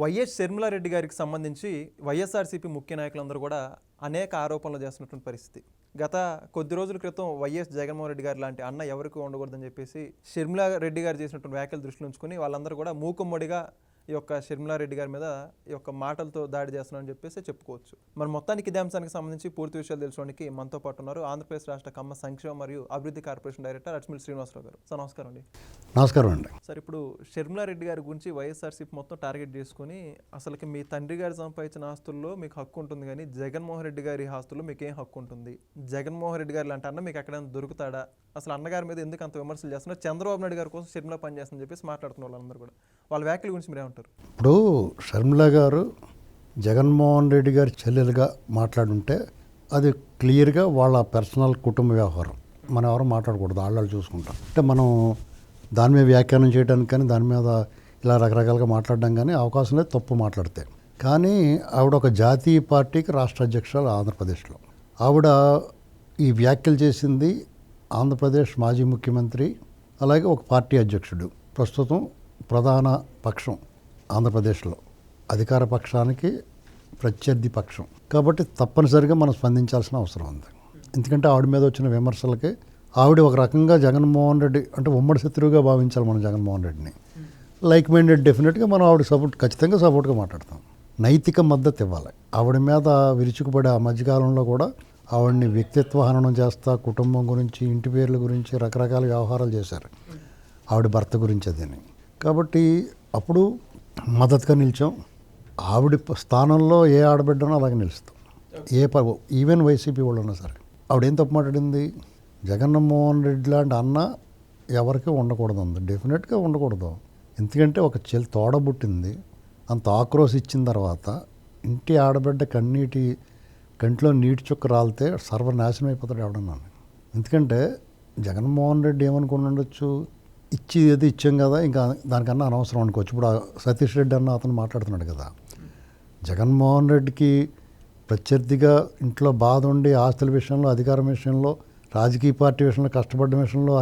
YS Sharmila Reddy గారికి సంబంధించి వైఎస్ఆర్సీపీ ముఖ్య నాయకులందరూ కూడా అనేక ఆరోపణలు చేస్తున్నటువంటి పరిస్థితి. గత కొద్ది రోజుల క్రితం వైఎస్ జగన్మోహన్ రెడ్డి గారు లాంటి అన్న ఎవరికి ఉండకూడదని చెప్పేసి షర్మిలారెడ్డి గారు చేసినటువంటి వ్యాఖ్యలు దృష్టిలో ఉంచుకొని వాళ్ళందరూ కూడా మూకుమ్మడిగా ఈ యొక్క షర్మిలారెడ్డి గారి మీద ఈ యొక్క మాటలతో దాడి చేస్తున్నారని చెప్పేసి చెప్పుకోవచ్చు. మరి మొత్తానికి ఇదే అంశానికి సంబంధించి పూర్తి విషయాలు తెలుసుకోవడానికి మనతో పాటు ఉన్నారు ఆంధ్రప్రదేశ్ రాష్ట్ర కమ్మ సంక్షేమ మరియు అభివృద్ధి కార్పొరేషన్ డైరెక్టర్ అచ్మిల్ శ్రీనివాసరావు గారు. సార్ నమస్కారం అండి. నమస్కారం అండి. సార్, ఇప్పుడు షర్మిలారెడ్డి గారి గురించి వైఎస్ఆర్సీపీ మొత్తం టార్గెట్ చేసుకుని అసలుకి మీ తండ్రి గారు సంపాదించిన ఆస్తుల్లో మీకు హక్కు ఉంటుంది, కానీ జగన్మోహన్ రెడ్డి గారి ఆస్తుల్లో మీకు ఏం హక్కు ఉంటుంది, జగన్మోహన్ రెడ్డి గారు లాంటి అన్న మీకు ఎక్కడైనా దొరుకుతాడా, అసలు అన్నగారి మీద ఎందుకు అంత విమర్శలు చేస్తున్నారు, చంద్రబాబు నాయుడు గారి కోసం షర్మిల పనిచేస్తుందని చెప్పేసి మాట్లాడుతున్న వాళ్ళందరూ కూడా వాళ్ళ వ్యాఖ్యల గురించి మీరు ఏమంటారు? ఇప్పుడు షర్మిల గారు జగన్మోహన్ రెడ్డి గారి చెల్లెలుగా మాట్లాడుంటే అది క్లియర్గా వాళ్ళ పర్సనల్ కుటుంబ వ్యవహారం, మనం ఎవరు మాట్లాడకూడదు, వాళ్ళు చూసుకుంటాం. అంటే మనం దాని మీద వ్యాఖ్యానం చేయడానికి కానీ దాని మీద ఇలా రకరకాలుగా మాట్లాడడం కానీ అవకాశం లేదు, తప్పు మాట్లాడితే. కానీ ఆవిడ ఒక జాతీయ పార్టీకి రాష్ట్ర అధ్యక్షురాలు ఆంధ్రప్రదేశ్లో. ఆవిడ ఈ వ్యాఖ్యలు చేసింది ఆంధ్రప్రదేశ్ మాజీ ముఖ్యమంత్రి, అలాగే ఒక పార్టీ అధ్యక్షుడు, ప్రస్తుతం ప్రధాన పక్షం ఆంధ్రప్రదేశ్లో అధికార పక్షానికి ప్రత్యర్థి పక్షం. కాబట్టి తప్పనిసరిగా మనం స్పందించాల్సిన అవసరం ఉంది. ఎందుకంటే ఆవిడ మీద వచ్చిన విమర్శలకి ఆవిడ ఒక రకంగా జగన్మోహన్ రెడ్డి అంటే ఉమ్మడి శత్రువుగా భావించాలి మనం జగన్మోహన్ రెడ్డిని. లైక్ మైండెడ్ డెఫినెట్గా మనం ఆవిడ ఖచ్చితంగా సపోర్ట్గా మాట్లాడతాం. నైతిక మద్దతు ఇవ్వాలి. ఆవిడ మీద విరుచుకుపడే ఆ మధ్యకాలంలో కూడా ఆవిడని వ్యక్తిత్వ హననం చేస్తా, కుటుంబం గురించి, ఇంటి పేర్ల గురించి రకరకాల వ్యవహారాలు చేశారు ఆవిడ భర్త గురించి అదని. కాబట్టి అప్పుడు మద్దతుగా నిలిచాం. ఆవిడ స్థానంలో ఏ ఆడబిడ్డనో అలాగే నిలుస్తాం. ఈవెన్ వైసీపీ వాళ్ళు ఉన్నా సరే. ఆవిడేం తప్పు మాట్లాడింది? జగన్మోహన్ రెడ్డి లాంటి అన్న ఎవరికి ఉండకూడదు అంది. డెఫినెట్గా ఉండకూడదు. ఎందుకంటే ఒక తోడబుట్టింది అంత ఆక్రోశ్ ఇచ్చిన తర్వాత ఇంటి ఆడబిడ్డ కంటిలో నీటి చుక్క రాలితే సర్వనాశనం అయిపోతాడు ఎవడన్నా. ఎందుకంటే జగన్మోహన్ రెడ్డి ఏమనుకుని ఉండొచ్చు, ఇచ్చి ఏది ఇచ్చాం కదా ఇంకా దానికన్నా అనవసరం అనుకోవచ్చు. ఇప్పుడు సతీష్ రెడ్డి అన్న అతను మాట్లాడుతున్నాడు కదా, జగన్మోహన్ రెడ్డికి ప్రత్యర్థిగా ఇంట్లో బాధ ఉండి ఆస్తుల విషయంలో, అధికారం విషయంలో, రాజకీయ పార్టీ విషయంలో, కష్టపడ్డ విషయంలో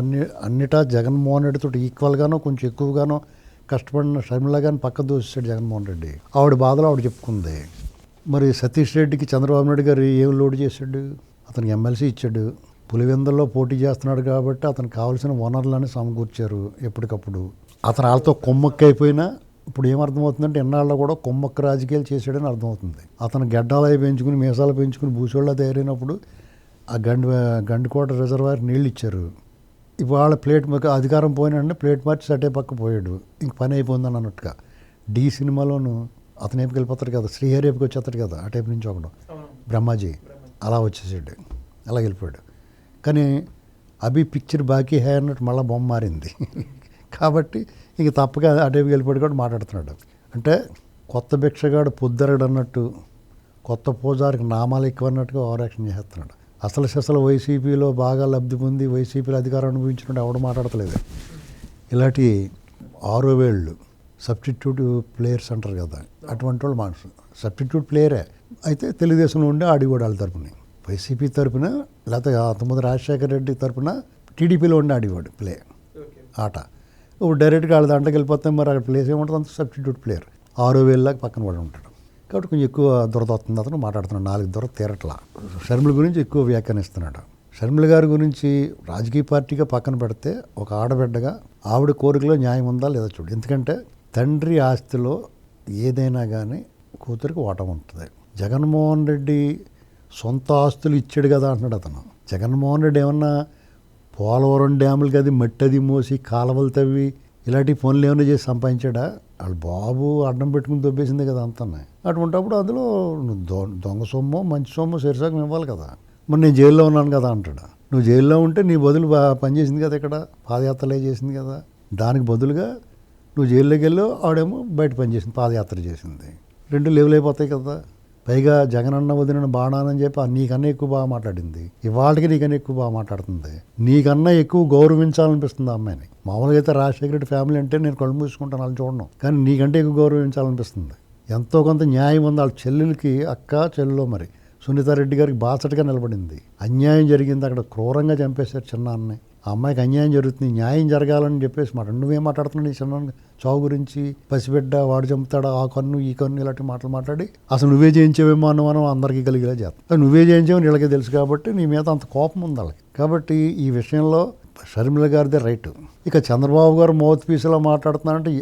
అన్నిటా జగన్మోహన్ రెడ్డితో ఈక్వల్గానో కొంచెం ఎక్కువగానో కష్టపడిన షర్మిల గారిని పక్క దూసేసాడు జగన్మోహన్ రెడ్డి. ఆవిడ బాధలో ఆవిడ చెప్పుకుంది. మరి సతీష్ రెడ్డికి చంద్రబాబు నాయుడు గారు ఏం లోడ్ చేశాడు? అతనికి ఎమ్మెల్సీ ఇచ్చాడు. పులివెందుల్లో పోటీ చేస్తున్నాడు కాబట్టి అతనికి కావాల్సిన వనరులని సమకూర్చారు ఎప్పటికప్పుడు. అతను వాళ్ళతో కొమ్మక్కి అయిపోయినా ఇప్పుడు ఏమర్థమవుతుందంటే ఎన్నాళ్ళలో కూడా కొమ్మక్క రాజకీయాలు చేసాడని అర్థమవుతుంది. అతను గడ్డాలు అవి పెంచుకుని, మీసాలు పెంచుకుని భూసోళ్ళ తయారైనప్పుడు ఆ గండికోట రిజర్వాయర్ నీళ్ళు ఇచ్చారు. ఇవాళ ప్లేట్ అధికారం పోయినంటే ప్లేట్ మార్చి సటే పక్క పోయాడు, ఇంక పని అయిపోయిందని అన్నట్టుగా. డి సినిమాలోను అతను ఏపుకి వెళ్ళిపోతాడు కదా, శ్రీహరి ఏపుకి వచ్చేస్తాడు కదా, ఆ టైప్ నుంచి ఒకడు బ్రహ్మాజీ అలా వచ్చేసాడు, అలా వెళ్ళిపోయాడు. కానీ అభి పిక్చర్ బాకీ హై అన్నట్టు మళ్ళీ బొమ్మ మారింది. కాబట్టి ఇంక తప్పగా ఆ టైప్కి వెళ్ళిపోయాడు కూడా మాట్లాడుతున్నాడు. అంటే కొత్త భిక్షగాడు పొద్దురగడు అన్నట్టు, కొత్త పూజారికి నామాలు ఎక్కువ అన్నట్టుగా ఓవరాక్షన్ చేస్తున్నాడు. అసలు వైసీపీలో బాగా లబ్ధి పొంది వైసీపీలో అధికారం అనుభవించినట్టు ఎవడు మాట్లాడతలేదు. ఇలాంటి 6 వేళ్ళు సబ్స్టిట్యూట్ ప్లేయర్స్ అంటారు కదా, అటువంటి వాళ్ళు మనసు సబ్స్టిట్యూట్ ప్లేయరే అయితే తెలుగుదేశంలో ఉండే ఆడిగోడు వాళ్ళ తరపున, వైసీపీ తరపున, లేకపోతే అంతకుముందు రాజశేఖర రెడ్డి తరపున టీడీపీలో ఉండే ఆడివాడు ప్లే ఆట. ఇప్పుడు డైరెక్ట్గా వాళ్ళ దాంట్లోకి వెళ్ళిపోతే మరి అక్కడ ప్లేస్ ఏముంటుంది? అంత సబ్స్టిట్యూట్ ప్లేయర్ 6,000 పక్కన పడి ఉంటాడు. కాబట్టి కొంచెం ఎక్కువ దురద వస్తుంది. అతను మాట్లాడుతున్నాడు, 4 దురద తీరట్లా. షర్మిల గురించి ఎక్కువ వ్యాఖ్యానిస్తున్నాడు. షర్మిల గారి గురించి రాజకీయ పార్టీగా పక్కన పెడితే ఒక ఆడబిడ్డగా ఆవిడ కోరికలో న్యాయం ఉందా లేదా చూడు. ఎందుకంటే తండ్రి ఆస్తిలో ఏదైనా కానీ కూతురికి ఓటం ఉంటుంది. జగన్మోహన్ రెడ్డి సొంత ఆస్తులు ఇచ్చాడు కదా అంటున్నాడు అతను. జగన్మోహన్ రెడ్డి ఏమన్నా పోలవరం డ్యాములకి అది మట్టి అది మోసి కాలువలు తవ్వి ఇలాంటి పనులు ఏమైనా చేసి సంపాదించాడా? వాళ్ళు బాబు అడ్డం పెట్టుకుని దొబ్బేసింది కదా అంతా. అటువంటిప్పుడు అందులో దొంగ సొమ్ము మంచి సొమ్ము శరీరం ఇవ్వాలి కదా. మరి నేను జైల్లో ఉన్నాను కదా అంటాడు. నువ్వు జైల్లో ఉంటే నీ బదులు పనిచేసింది కదా, ఇక్కడ పాదయాత్రలే చేసింది కదా. దానికి బదులుగా నువ్వు జైల్లోకి వెళ్ళి ఆవిడేమో బయట పనిచేసింది, పాదయాత్ర చేసింది. 2 లెవెల్ అయిపోతాయి కదా. పైగా జగనన్న వదిలిన బాణానని చెప్పి నీకన్నా ఎక్కువ బాగా మాట్లాడింది. ఇవాళకి నీకన్నా ఎక్కువ బాగా మాట్లాడుతుంది. నీకన్నా ఎక్కువ గౌరవించాలనిపిస్తుంది ఆ అమ్మాయిని. మామూలుగా అయితే రాజశేఖర రెడ్డి ఫ్యామిలీ అంటే నేను కళ్ళు మూసుకుంటాను, వాళ్ళు చూడను. కానీ నీకంటే ఎక్కువ గౌరవించాలనిపిస్తుంది. ఎంతో కొంత న్యాయం ఉంది. వాళ్ళ చెల్లెలకి అక్క చెల్లెలో మరి సునీతారెడ్డి గారికి బాసటగా నిలబడింది. అన్యాయం జరిగింది, అక్కడ క్రూరంగా చంపేశారు చిన్నాన్నని. ఆ అమ్మాయికి అన్యాయం జరుగుతుంది, న్యాయం జరగాలని చెప్పేసి నువ్వేం మాట్లాడుతున్నావు నీ చిన్న చావు గురించి, పసిబిడ్డ వాడు చంపుతాడా, ఆ కన్ను ఈ కన్ను, ఇలాంటి మాటలు మాట్లాడి అసలు నువ్వే చేయించేవేమో అనుమానం అందరికీ కలిగేలా చేస్తాం. నువ్వే చేయించావని వీళ్ళకే తెలుసు కాబట్టి నీ మీద అంత కోపం ఉంది వాళ్ళకి. కాబట్టి ఈ విషయంలో షర్మిల గారిదే రైట్. ఇక చంద్రబాబు గారు మౌత్ పీస్లా మాట్లాడుతున్నారంటే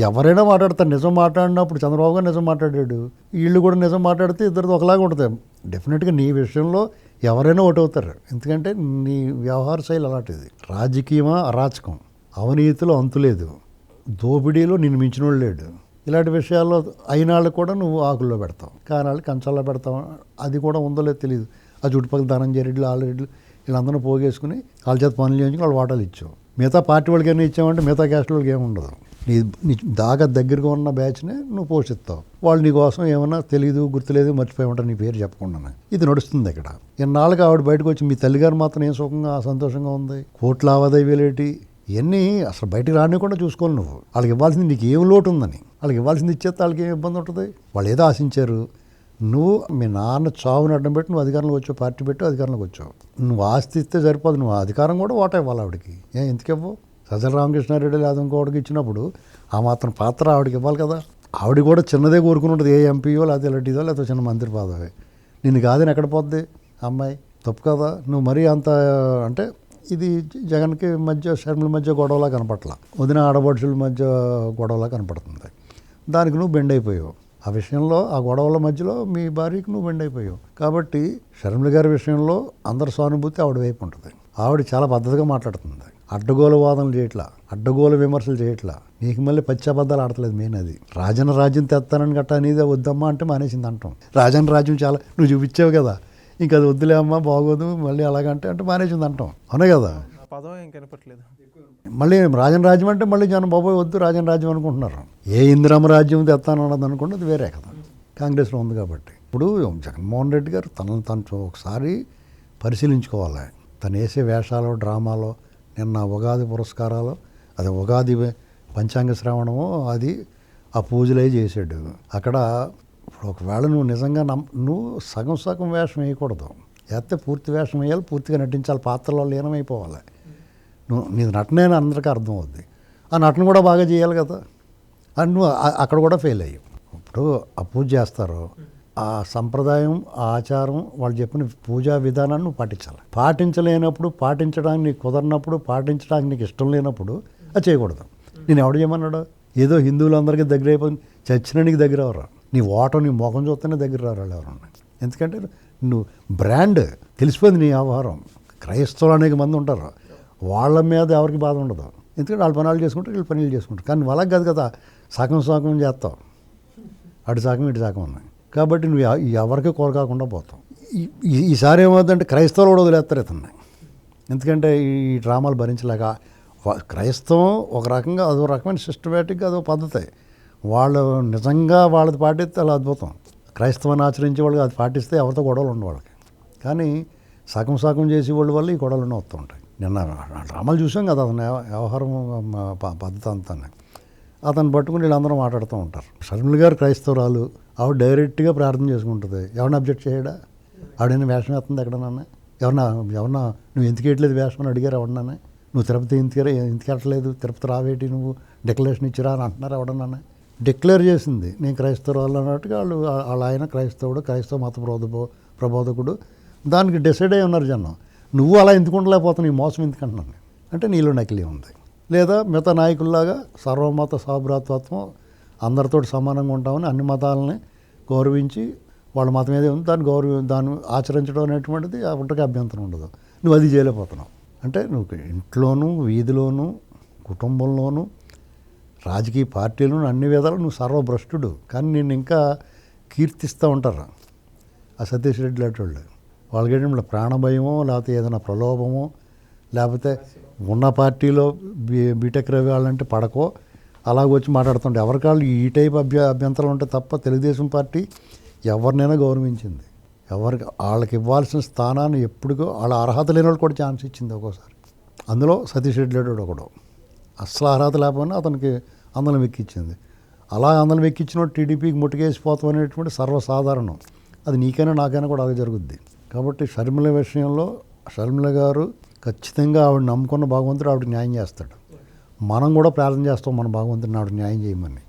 ఎవరైనా మాట్లాడతారు. నిజం మాట్లాడినప్పుడు చంద్రబాబు గారు నిజం మాట్లాడాడు, వీళ్ళు కూడా నిజం మాట్లాడితే ఇద్దరిది ఒకలాగా ఉంటుంది. డెఫినెట్గా నీ విషయంలో ఎవరైనా ఒకటి అవుతారు. ఎందుకంటే నీ వ్యవహార శైలి అలాంటిది. రాజకీయమా అరాచకం, అవినీతిలో అంతులేదు, దోపిడీలో నిన్ను మించిన వాళ్ళు లేడు. ఇలాంటి విషయాల్లో అయిన వాళ్ళు కూడా నువ్వు ఆకుల్లో పెడతావు, కానీ వాళ్ళు కంచాల్లో పెడతావు. అది కూడా ఉందో లేదో తెలియదు. ఆ చుట్టుపక్కల ధనంజయ రెడ్డిలు, ఆల్రెడ్డి వీళ్ళందరూ పోగేసుకుని వాళ్ళ చేత పనులు చేయించుకుని వాళ్ళు వాటాలు ఇచ్చావు. మిగతా పార్టీ వాళ్ళకి ఏమైనా ఇచ్చామంటే మిగతా క్యాస్ట్ వాళ్ళకి ఏమి ఉండదు. నీ దాకా దగ్గరగా ఉన్న బ్యాచ్నే నువ్వు పోషిస్తావు. వాళ్ళు నీ కోసం ఏమన్నా తెలియదు, గుర్తులేదు, మర్చిపోయి ఉంటారు నీ పేరు చెప్పకుండా. ఇది నడుస్తుంది ఇక్కడ. ఇన్నాళ్ళకి ఆవిడ బయటకు వచ్చి మీ తల్లిగారు మాత్రం ఏం సుఖంగా సంతోషంగా ఉంది, కోట్ల లావాదేవీలేటి ఇవన్నీ అసలు బయటకు రానికుండా చూసుకోవాలి నువ్వు. వాళ్ళకి ఇవ్వాల్సింది నీకు ఏం లోటు ఉందని, వాళ్ళకి ఇవ్వాల్సింది ఇచ్చేస్తే వాళ్ళకి ఏం ఇబ్బంది ఉంటుంది. వాళ్ళు ఏదో ఆశించారు. నువ్వు మీ నాన్న చావుని అడ్డం పెట్టి నువ్వు అధికారంలోకి వచ్చావు, పార్టీ పెట్టి అధికారంలోకి వచ్చావు. నువ్వు ఆస్తి ఇస్తే సరిపోదు, నువ్వు అధికారం కూడా ఓట ఇవ్వాలి ఆవిడకి. ఎందుకు ఇవ్వవు? సజ్జల రామకృష్ణారెడ్డి లేదా ఇంకోటికి ఇచ్చినప్పుడు ఆ మాత్రం పాత్ర ఆవిడకి ఇవ్వాలి కదా. ఆవిడ కూడా చిన్నదే కోరుకుని ఉంటుంది, ఏ ఎంపీయో లేకపోతే ఎలాంటిదో లేకపోతే చిన్న మంత్రి పదవి. నిన్ను కాదని ఎక్కడ పోద్ది అమ్మాయి? తప్పు కదా. నువ్వు మరీ అంత అంటే ఇది జగన్కి మధ్య షర్మిల మధ్య గొడవలా కనపట్ల, వదిన ఆడపడుచుల మధ్య గొడవలా కనపడుతుంది. దానికి నువ్వు బెండ్ అయిపోయావు. ఆ విషయంలో ఆ గొడవల మధ్యలో మీ భార్యకి నువ్వు బెండ్ అయిపోయావు. కాబట్టి షర్మిల గారి విషయంలో అందరి సానుభూతి ఆవిడ వైపు ఉంటుంది. ఆవిడ చాలా పద్ధతిగా మాట్లాడుతుంది, అడ్డగోలు వాదనలు చేయట్లా, అడ్డగోలు విమర్శలు చేయట్లా. నీకు మళ్ళీ పచ్చబద్దాలు ఆడతలేదు. మెయిన్ అది రాజన్న రాజ్యం తెస్తానని గట్టా అనేది వద్దమ్మా అంటే మానేసింది అంటాం. రాజన్న రాజ్యం చాలా నువ్వు చూపించావు కదా, ఇంకా అది వద్దులే అమ్మా బాగోదు మళ్ళీ అలాగంటే అంటే మానేసింది అంటాం. అవునే కదా. పదం ఏం కనపట్లేదు. మళ్ళీ రాజన్ రాజ్యం అంటే మళ్ళీ జనం బాబోయ్ వద్దు రాజన్ రాజ్యం అనుకుంటున్నారు. ఏ ఇందిరమ్మ రాజ్యం తెస్తానన్నది అనుకుంటే అది వేరే కదా. కాంగ్రెస్లో ఉంది కాబట్టి ఇప్పుడు జగన్మోహన్ రెడ్డి గారు తను ఒకసారి పరిశీలించుకోవాలి. తను వేసే వేషాలు, డ్రామాలో, నిన్న ఉగాది పురస్కారాలు, అది ఉగాది పంచాంగ శ్రవణము, అది ఆ పూజలే చేసాడు అక్కడ. ఇప్పుడు ఒకవేళ నువ్వు నిజంగా నువ్వు సగం సగం వేషం వేయకూడదు, వేస్తే పూర్తి వేషం వేయాలి, పూర్తిగా నటించాలి, పాత్రలో లీనమైపోవాలి. నువ్వు నీ నటనే అందరికీ అర్థం అవుద్ది. ఆ నటన కూడా బాగా చేయాలి కదా. అని నువ్వు అక్కడ కూడా ఫెయిల్ అయ్యావు. ఇప్పుడు ఆ పూజ చేస్తారు, ఆ సంప్రదాయం, ఆ ఆచారం, వాళ్ళు చెప్పిన పూజా విధానాన్ని నువ్వు పాటించాలి. పాటించలేనప్పుడు, పాటించడానికి నీకు కుదరినప్పుడు, పాటించడానికి నీకు ఇష్టం లేనప్పుడు అది చేయకూడదు. నేను ఎవడు చేయమన్నాడు? ఏదో హిందువులందరికీ దగ్గర అయిపోయింది, చచ్చినానికి దగ్గర ఎవరు? నీ ఓటం, నీ ముఖం చూస్తేనే దగ్గర రావాలి ఎవరన్నా. ఎందుకంటే నువ్వు బ్రాండ్ తెలిసిపోయింది నీ వ్యవహారం. క్రైస్తవులు అనేక మంది ఉంటారు, వాళ్ళ మీద ఎవరికి బాధ ఉండదు. ఎందుకంటే వాళ్ళ పనులు చేసుకుంటారు, వీళ్ళు పనులు చేసుకుంటారు. కానీ నువ్వు అలాగ కాదు కదా, సగం సగం చేస్తావు, అటు సగం ఇటు సగం ఉన్నాయి. కాబట్టి నువ్వు ఎవరికి కోరకాకుండా పోతావు. ఈసారి ఏమవుతుందంటే క్రైస్తవులు కూడా వదిలేస్తారు ఇతన్ని. ఎందుకంటే ఈ డ్రామాలు భరించలేక. క్రైస్తవం ఒక రకంగా అదో రకమైన సిస్టమేటిక్గా అదో పద్ధతి. వాళ్ళు నిజంగా వాళ్ళది పాటిస్తే అలా అద్భుతం. క్రైస్తవాన్ని ఆచరించే వాళ్ళకి అది పాటిస్తే ఎవరితో గొడవలు ఉండే వాళ్ళకి. కానీ సగం సగం చేసే వాళ్ళ వల్ల ఈ గొడవలు వస్తూ ఉంటాయి. నిన్న డ్రామాలు చూసాం కదా, అతను వ్యవహారం పద్ధతి అంతా. అతను పట్టుకుని వీళ్ళందరూ మాట్లాడుతూ ఉంటారు. షర్మిల గారు క్రైస్తవురాలు, ఆవిడ డైరెక్ట్గా ప్రార్థన చేసుకుంటుంది. ఎవరిని అబ్జెక్ట్ చేయడా? ఆవిడైనా వేషం వేస్తుంది ఎక్కడన్నా? ఎవరన్నా నువ్వు ఎందుకు వేయట్లేదు వేషం అని అడిగారు ఎవడన్నా? నువ్వు తిరుపతి ఎందుకు వెళ్ళట్లేదు, తిరుపతి రావేటి, నువ్వు డిక్లరేషన్ ఇచ్చిరా అని అంటున్నారు ఎవడన్నా? డిక్లేర్ చేసింది నేను క్రైస్తవురాలు అన్నట్టుగా. వాళ్ళ ఆయన క్రైస్తవుడు, క్రైస్తవ మత ప్రబోధకుడు. దానికి డిసైడ్ అయి ఉన్నారు జనం. నువ్వు అలా ఎందుకు ఉండలేకపోతున్నావు, ఈ మోసం ఎందుకంటున్నాను అంటే నీలో నకిలీ ఉంది. లేదా మిగతా నాయకుల్లాగా సర్వమత సాభ్రాతత్వం, అందరితో సమానంగా ఉంటామని అన్ని మతాలని గౌరవించి వాళ్ళ మతం ఏదో ఉంది దాన్ని ఆచరించడం అనేటువంటిది ఒంటరికి అభ్యంతరం ఉండదు. నువ్వు అది చేయలేకపోతున్నావు. అంటే నువ్వు ఇంట్లోనూ, వీధిలోనూ, కుటుంబంలోనూ, రాజకీయ పార్టీలను అన్ని విధాలు నువ్వు సర్వభ్రష్టుడు. కానీ నేను ఇంకా కీర్తిస్తూ ఉంటారు ఆ సతీష్ రెడ్డి లాంటి వాళ్ళు. వాళ్ళకి ప్రాణభయమో లేకపోతే ఏదైనా ప్రలోభమో లేకపోతే ఉన్న పార్టీలో బీటెక్ రవి వాళ్ళంటే పడకో అలాగొచ్చి మాట్లాడుతుంటే ఎవరికాళ్ళు ఈ టైప్ అభ్యంతరాలు ఉంటే తప్ప తెలుగుదేశం పార్టీ ఎవరినైనా గౌరవించింది. వాళ్ళకి ఇవ్వాల్సిన స్థానాన్ని ఎప్పుడుగో వాళ్ళ అర్హత లేని వాళ్ళు కూడా ఛాన్స్ ఇచ్చింది ఒక్కోసారి. అందులో సతీష్ రెడ్డి లాంటి ఒకడు అసలు అర్హత లేకపోయినా అతనికి అందలం ఎక్కించింది. అలా అందలం ఎక్కించిన టీడీపీకి ముట్టుకేసిపోతాం అనేటువంటి సర్వసాధారణం. అది నీకైనా నాకైనా కూడా అలాగే జరుగుద్ది. కాబట్టి షర్మిల విషయంలో షర్మిల గారు ఖచ్చితంగా ఆవిడ నమ్ముకున్న భగవంతుడు ఆవిడకి న్యాయం చేస్తాడు. మనం కూడా ప్రార్థన చేస్తాం మన భగవంతుని నాడు న్యాయం చేయమని.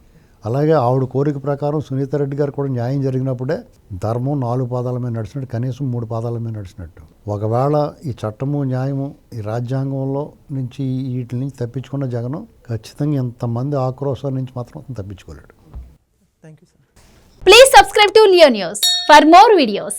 అలాగే ఆవిడ కోరిక ప్రకారం సునీతారెడ్డి గారు కూడా న్యాయం జరిగినప్పుడే ధర్మం 4 పాదాల మీద నడిచినట్టు, కనీసం 3 పాదాల మీద నడిచినట్టు. ఒకవేళ ఈ చట్టము న్యాయము ఈ రాజ్యాంగంలో నుంచి వీటి నుంచి తప్పించుకున్న జగను ఖచ్చితంగా ఇంతమంది ఆక్రోశం నుంచి మాత్రం తప్పించుకోలేడు. Thank you sir. Please subscribe to Leo News for more videos.